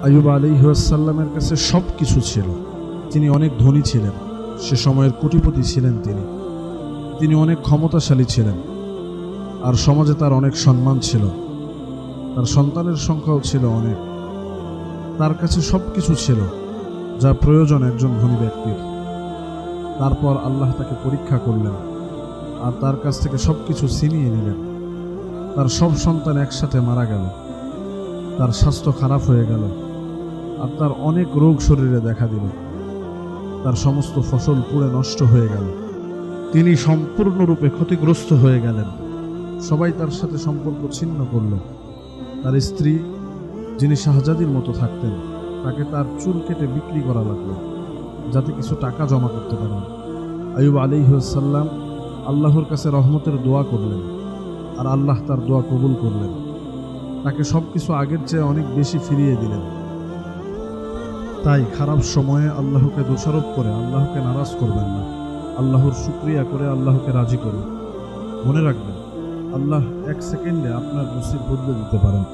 আইয়ুব আলাইহিসসালামের কাছে সব কিছু ছিল। তিনি অনেক ধনী ছিলেন, সে সময়ের কোটিপতি ছিলেন। তিনি অনেক ক্ষমতাশালী ছিলেন, আর সমাজে তার অনেক সম্মান ছিল। তার সন্তানের সংখ্যাও ছিল অনেক। তার কাছে সব কিছু ছিল যা প্রয়োজন একজন ধনী ব্যক্তির। তারপর আল্লাহ তাকে পরীক্ষা করলেন আর তার কাছ থেকে সব কিছু ছিনিয়ে নিলেন। তার সব সন্তান একসাথে মারা গেল, তার স্বাস্থ্য খারাপ হয়ে গেল, আর তার অনেক রোগ শরীরে দেখা দিল। তার সমস্ত ফসল পুড়ে নষ্ট হয়ে গেল। তিনি সম্পূর্ণরূপে ক্ষতিগ্রস্ত হয়ে গেলেন। সবাই তার সাথে সম্পর্ক ছিন্ন করল। তার স্ত্রী, যিনি শাহজাদির মতো থাকতেন, তাকে তার চুল কেটে বিক্রি করা লাগলো যাতে কিছু টাকা জমা করতে পারেন। আইয়ুব আলাইহিসসালাম আল্লাহর কাছে রহমতের দোয়া করলেন, আর আল্লাহ তার দোয়া কবুল করলেন। তাকে সব কিছু আগের চেয়ে অনেক বেশি ফিরিয়ে দিলেন। তাই খারাপ সময়ে আল্লাহকে দোষারোপ করে আল্লাহকে নারাজ করবেন না। আল্লাহর শুকরিয়া করে আল্লাহকে রাজি করুন। মনে রাখবেন, আল্লাহ এক সেকেন্ডে আপনার নসিব বদলে দিতে পারেন।